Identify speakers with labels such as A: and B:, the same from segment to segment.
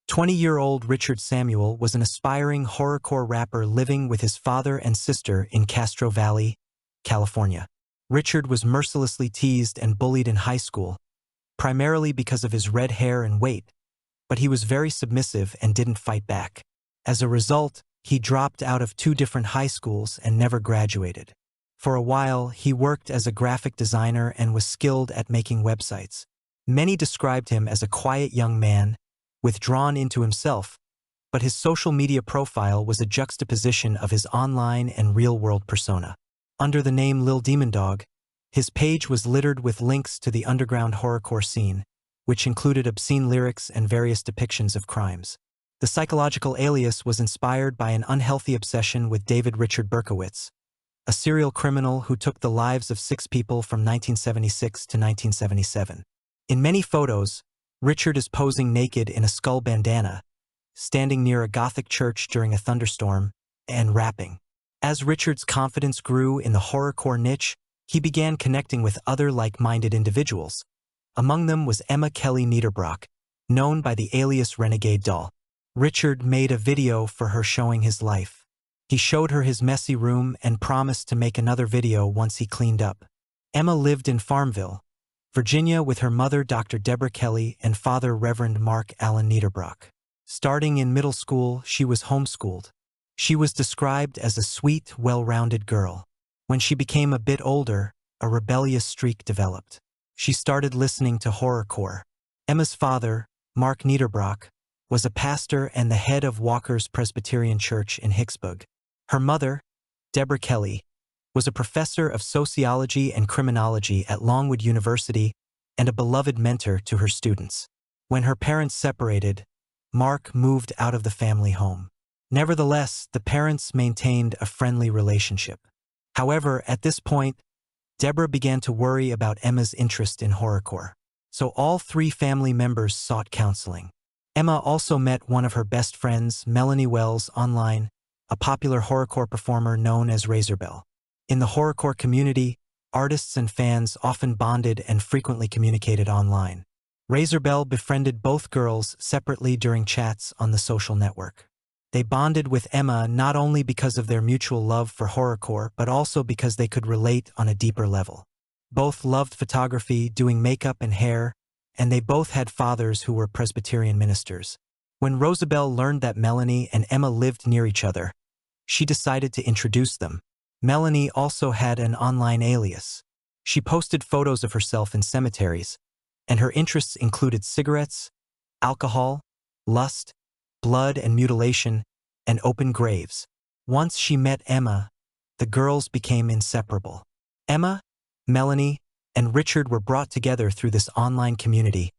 A: 20-year-old Richard Samuel was an aspiring horrorcore rapper living with his father and sister in Castro Valley, California. Richard was mercilessly teased and bullied in high school, primarily because of his red hair and weight, but he was very submissive and didn't fight back. As a result, he dropped out of 2 different high schools and never graduated. For a while, he worked as a graphic designer and was skilled at making websites. Many described him as a quiet young man, withdrawn into himself, but his social media profile was a juxtaposition of his online and real-world persona. Under the name Lil Demon Dog, his page was littered with links to the underground horrorcore scene, which included obscene lyrics and various depictions of crimes. The psychological alias was inspired by an unhealthy obsession with David Richard Berkowitz, a serial criminal who took the lives of 6 people from 1976 to 1977. In many photos, Richard is posing naked in a skull bandana, standing near a Gothic church during a thunderstorm, and rapping. As Richard's confidence grew in the horrorcore niche, he began connecting with other like-minded individuals. Among them was Emma Kelly Niederbrock, known by the alias Renegade Doll. Richard made a video for her showing his life. He showed her his messy room and promised to make another video once he cleaned up. Emma lived in Farmville, Virginia with her mother Dr. Deborah Kelly and father Reverend Mark Allen Niederbrock. Starting in middle school, she was homeschooled. She was described as a sweet, well-rounded girl. When she became a bit older, a rebellious streak developed. She started listening to horrorcore. Emma's father, Mark Niederbrock, was a pastor and the head of Walker's Presbyterian Church in Hicksburg. Her mother, Deborah Kelly, was a professor of sociology and criminology at Longwood University and a beloved mentor to her students. When her parents separated, Mark moved out of the family home. Nevertheless, the parents maintained a friendly relationship. However, at this point, Deborah began to worry about Emma's interest in horrorcore. So all 3 family members sought counseling. Emma also met one of her best friends, Melanie Wells, online, a popular horrorcore performer known as Razorbell. In the horrorcore community, artists and fans often bonded and frequently communicated online. Razorbell befriended both girls separately during chats on the social network. They bonded with Emma not only because of their mutual love for horrorcore, but also because they could relate on a deeper level. Both loved photography, doing makeup and hair, and they both had fathers who were Presbyterian ministers. When Rosabelle learned that Melanie and Emma lived near each other, she decided to introduce them. Melanie also had an online alias. She posted photos of herself in cemeteries, and her interests included cigarettes, alcohol, lust, blood and mutilation, and open graves. Once she met Emma, the girls became inseparable. Emma, Melanie, and Richard were brought together through this online community,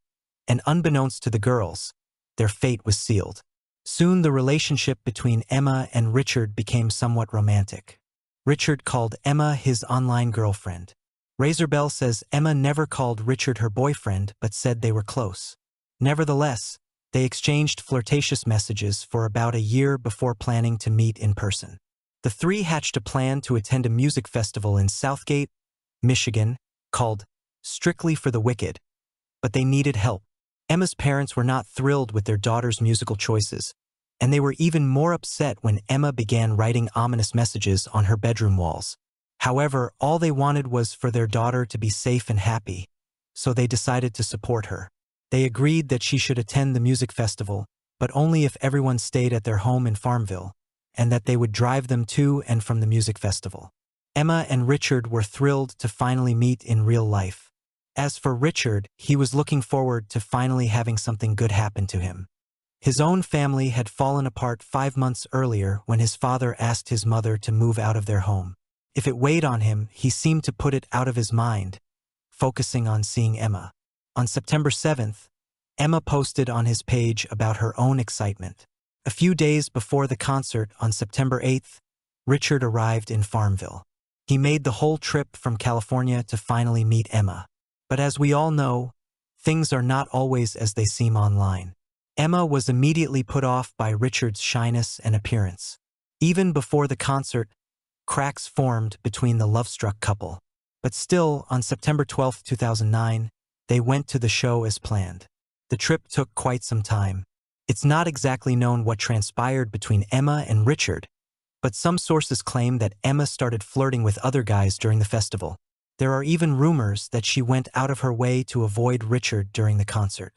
A: and unbeknownst to the girls, their fate was sealed. Soon the relationship between Emma and Richard became somewhat romantic. Richard called Emma his online girlfriend. Razorbell says Emma never called Richard her boyfriend but said they were close. Nevertheless, they exchanged flirtatious messages for about a year before planning to meet in person. The 3 hatched a plan to attend a music festival in Southgate, Michigan, called Strictly for the Wicked, but they needed help. Emma's parents were not thrilled with their daughter's musical choices, and they were even more upset when Emma began writing ominous messages on her bedroom walls. However, all they wanted was for their daughter to be safe and happy, so they decided to support her. They agreed that she should attend the music festival, but only if everyone stayed at their home in Farmville, and that they would drive them to and from the music festival. Emma and Richard were thrilled to finally meet in real life. As for Richard, he was looking forward to finally having something good happen to him. His own family had fallen apart 5 months earlier when his father asked his mother to move out of their home. If it weighed on him, he seemed to put it out of his mind, focusing on seeing Emma. On September 7th, Emma posted on his page about her own excitement. A few days before the concert on September 8th, Richard arrived in Farmville. He made the whole trip from California to finally meet Emma. But as we all know, things are not always as they seem online. Emma was immediately put off by Richard's shyness and appearance. Even before the concert, cracks formed between the love-struck couple. But still, on September 12, 2009, they went to the show as planned. The trip took quite some time. It's not exactly known what transpired between Emma and Richard, but some sources claim that Emma started flirting with other guys during the festival. There are even rumors that she went out of her way to avoid Richard during the concert.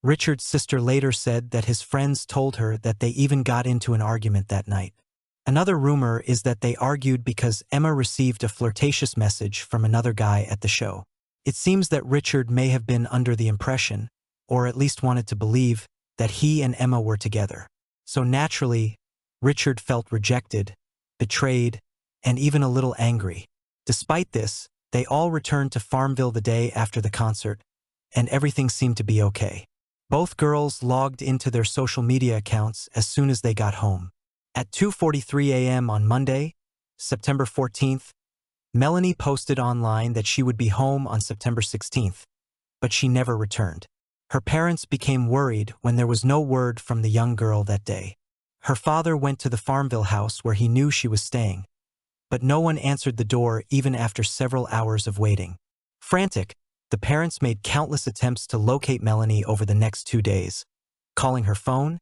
A: Richard's sister later said that his friends told her that they even got into an argument that night. Another rumor is that they argued because Emma received a flirtatious message from another guy at the show. It seems that Richard may have been under the impression, or at least wanted to believe, that he and Emma were together. So naturally, Richard felt rejected, betrayed, and even a little angry. Despite this, they all returned to Farmville the day after the concert, and everything seemed to be okay. Both girls logged into their social media accounts as soon as they got home. At 2:43 a.m. on Monday, September 14th, Melanie posted online that she would be home on September 16th, but she never returned. Her parents became worried when there was no word from the young girl that day. Her father went to the Farmville house where he knew she was staying, but no one answered the door even after several hours of waiting. Frantic, the parents made countless attempts to locate Melanie over the next 2 days, calling her phone,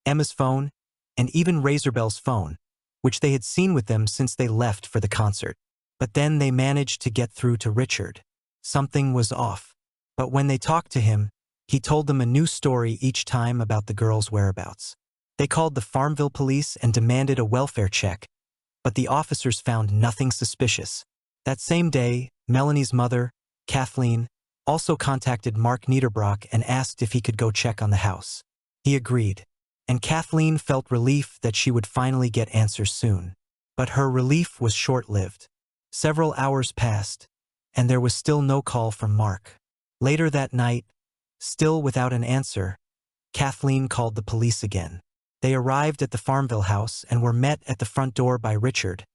A: Emma's phone, and even Razorbell's phone, which they had seen with them since they left for the concert. But then they managed to get through to Richard. Something was off. But when they talked to him, he told them a new story each time about the girl's whereabouts. They called the Farmville police and demanded a welfare check, but the officers found nothing suspicious. That same day, Melanie's mother, Kathleen, also contacted Mark Niederbrock and asked if he could go check on the house. He agreed, and Kathleen felt relief that she would finally get answers soon. But her relief was short-lived. Several hours passed, and there was still no call from Mark. Later that night, still without an answer, Kathleen called the police again. They arrived at the Farmville house and were met at the front door by Richard,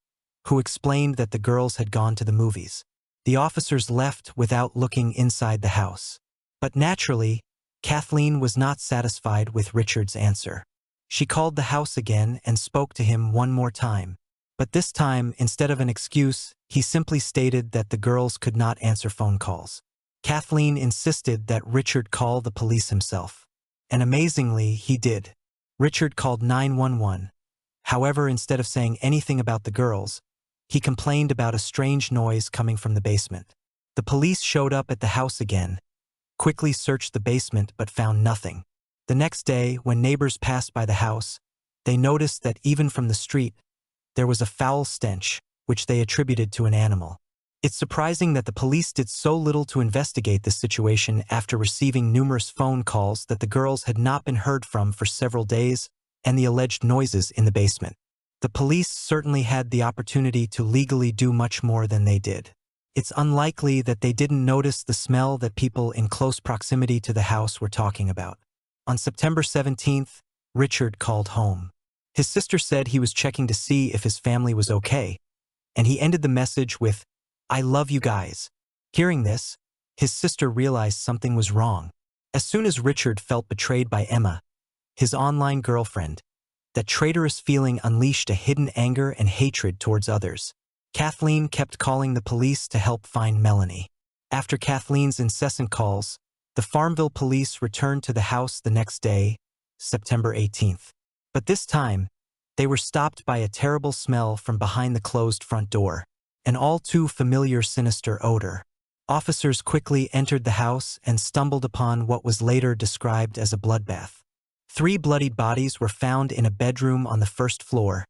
A: who explained that the girls had gone to the movies. The officers left without looking inside the house. But naturally, Kathleen was not satisfied with Richard's answer. She called the house again and spoke to him one more time. But this time, instead of an excuse, he simply stated that the girls could not answer phone calls. Kathleen insisted that Richard call the police himself. And amazingly, he did. Richard called 911. However, instead of saying anything about the girls, he complained about a strange noise coming from the basement. The police showed up at the house again, quickly searched the basement but found nothing. The next day, when neighbors passed by the house, they noticed that even from the street, there was a foul stench, which they attributed to an animal. It's surprising that the police did so little to investigate this situation after receiving numerous phone calls that the girls had not been heard from for several days and the alleged noises in the basement. The police certainly had the opportunity to legally do much more than they did. It's unlikely that they didn't notice the smell that people in close proximity to the house were talking about. On September 17th, Richard called home. His sister said he was checking to see if his family was okay, and he ended the message with, "I love you guys." Hearing this, his sister realized something was wrong. As soon as Richard felt betrayed by Emma, his online girlfriend, that traitorous feeling unleashed a hidden anger and hatred towards others. Kathleen kept calling the police to help find Melanie. After Kathleen's incessant calls, the Farmville police returned to the house the next day, September 18th. But this time, they were stopped by a terrible smell from behind the closed front door, an all too familiar sinister odor. Officers quickly entered the house and stumbled upon what was later described as a bloodbath. 3 bloodied bodies were found in a bedroom on the first floor,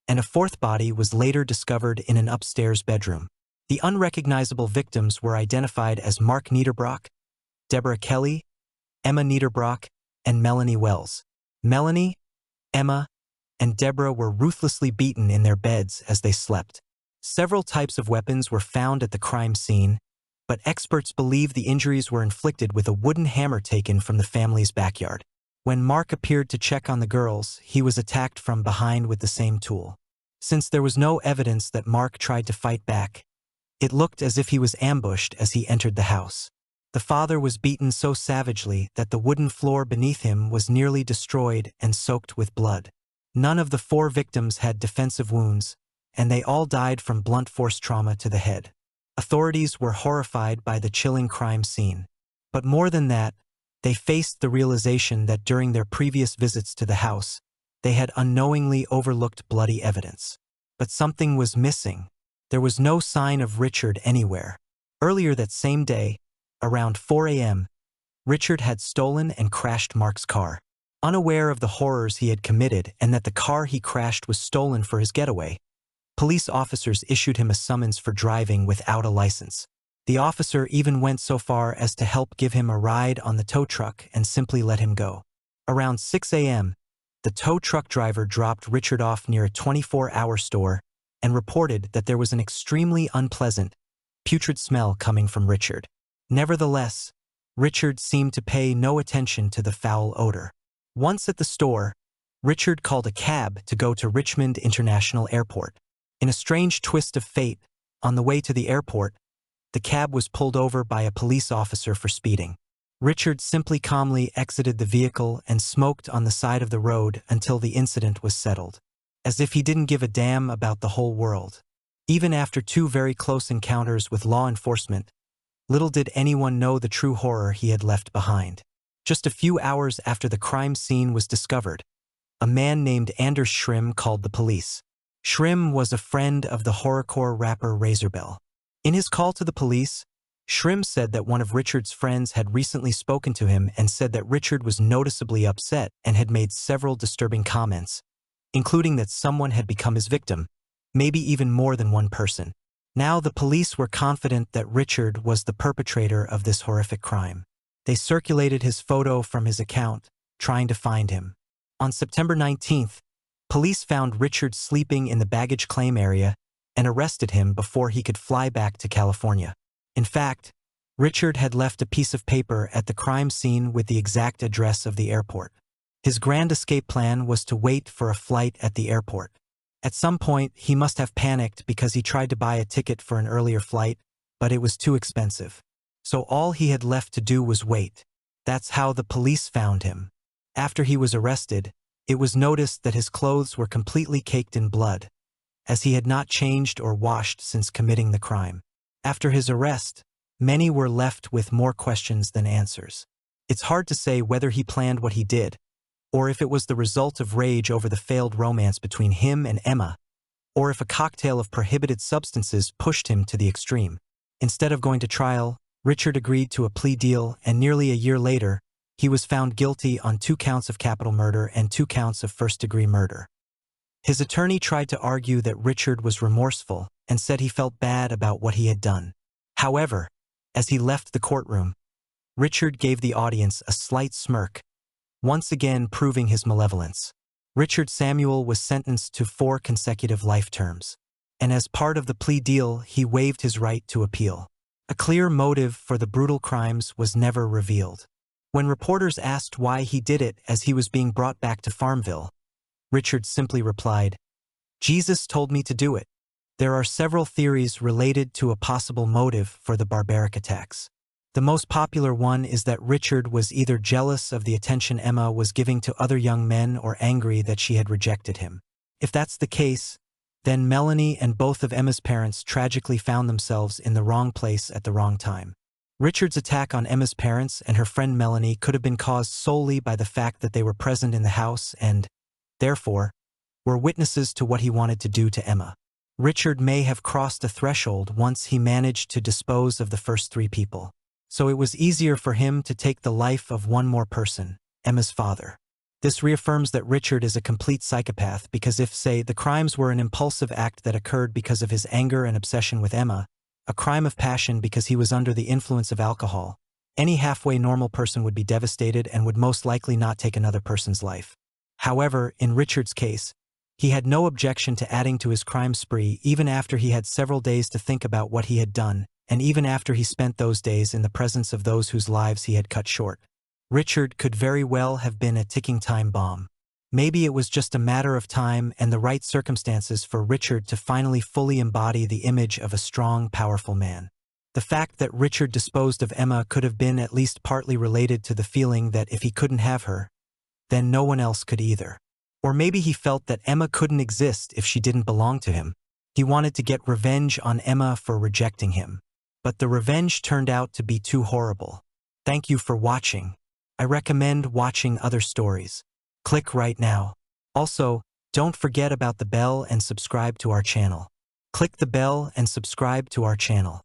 A: and a 4th body was later discovered in an upstairs bedroom. The unrecognizable victims were identified as Mark Niederbrock, Deborah Kelly, Emma Niederbrock, and Melanie Wells. Melanie, Emma, and Deborah were ruthlessly beaten in their beds as they slept. Several types of weapons were found at the crime scene, but experts believe the injuries were inflicted with a wooden hammer taken from the family's backyard. When Mark appeared to check on the girls, he was attacked from behind with the same tool. Since there was no evidence that Mark tried to fight back, it looked as if he was ambushed as he entered the house. The father was beaten so savagely that the wooden floor beneath him was nearly destroyed and soaked with blood. None of the 4 victims had defensive wounds, and they all died from blunt force trauma to the head. Authorities were horrified by the chilling crime scene. But more than that, They faced the realization that during their previous visits to the house, they had unknowingly overlooked bloody evidence. But something was missing. There was no sign of Richard anywhere. Earlier that same day, around 4 a.m., Richard had stolen and crashed Mark's car. Unaware of the horrors he had committed and that the car he crashed was stolen for his getaway, police officers issued him a summons for driving without a license. The officer even went so far as to help give him a ride on the tow truck and simply let him go. Around 6 a.m., the tow truck driver dropped Richard off near a 24-hour store and reported that there was an extremely unpleasant, putrid smell coming from Richard. Nevertheless, Richard seemed to pay no attention to the foul odor. Once at the store, Richard called a cab to go to Richmond International Airport. In a strange twist of fate, on the way to the airport, the cab was pulled over by a police officer for speeding. Richard simply calmly exited the vehicle and smoked on the side of the road until the incident was settled, as if he didn't give a damn about the whole world. Even after 2 very close encounters with law enforcement, little did anyone know the true horror he had left behind. Just a few hours after the crime scene was discovered, a man named Anders Shrim called the police. Shrim was a friend of the horrorcore rapper Razorbill. In his call to the police, Shrim said that one of Richard's friends had recently spoken to him and said that Richard was noticeably upset and had made several disturbing comments, including that someone had become his victim, maybe even more than one person. Now the police were confident that Richard was the perpetrator of this horrific crime. They circulated his photo from his account, trying to find him. On September 19th, police found Richard sleeping in the baggage claim area and arrested him before he could fly back to California. In fact, Richard had left a piece of paper at the crime scene with the exact address of the airport. His grand escape plan was to wait for a flight at the airport. At some point, he must have panicked because he tried to buy a ticket for an earlier flight, but it was too expensive. So all he had left to do was wait. That's how the police found him. After he was arrested, it was noticed that his clothes were completely caked in blood, as he had not changed or washed since committing the crime. After his arrest, many were left with more questions than answers. It's hard to say whether he planned what he did, or if it was the result of rage over the failed romance between him and Emma, or if a cocktail of prohibited substances pushed him to the extreme. Instead of going to trial, Richard agreed to a plea deal, and nearly a year later, he was found guilty on 2 counts of capital murder and 2 counts of first-degree murder. His attorney tried to argue that Richard was remorseful and said he felt bad about what he had done. However, as he left the courtroom, Richard gave the audience a slight smirk, once again proving his malevolence. Richard Samuel was sentenced to 4 consecutive life terms, and as part of the plea deal, he waived his right to appeal. A clear motive for the brutal crimes was never revealed. When reporters asked why he did it as he was being brought back to Farmville, Richard simply replied, "Jesus told me to do it." There are several theories related to a possible motive for the barbaric attacks. The most popular one is that Richard was either jealous of the attention Emma was giving to other young men or angry that she had rejected him. If that's the case, then Melanie and both of Emma's parents tragically found themselves in the wrong place at the wrong time. Richard's attack on Emma's parents and her friend Melanie could have been caused solely by the fact that they were present in the house and, therefore, were witnesses to what he wanted to do to Emma. Richard may have crossed a threshold once he managed to dispose of the first 3 people. So it was easier for him to take the life of one more person, Emma's father. This reaffirms that Richard is a complete psychopath because if, say, the crimes were an impulsive act that occurred because of his anger and obsession with Emma, a crime of passion because he was under the influence of alcohol, any halfway normal person would be devastated and would most likely not take another person's life. However, in Richard's case, he had no objection to adding to his crime spree even after he had several days to think about what he had done, and even after he spent those days in the presence of those whose lives he had cut short. Richard could very well have been a ticking time bomb. Maybe it was just a matter of time and the right circumstances for Richard to finally fully embody the image of a strong, powerful man. The fact that Richard disposed of Emma could have been at least partly related to the feeling that if he couldn't have her, then no one else could either. Or maybe he felt that Emma couldn't exist if she didn't belong to him. He wanted to get revenge on Emma for rejecting him. But the revenge turned out to be too horrible. Thank you for watching. I recommend watching other stories. Click right now. Also, don't forget about the bell and subscribe to our channel. Click the bell and subscribe to our channel.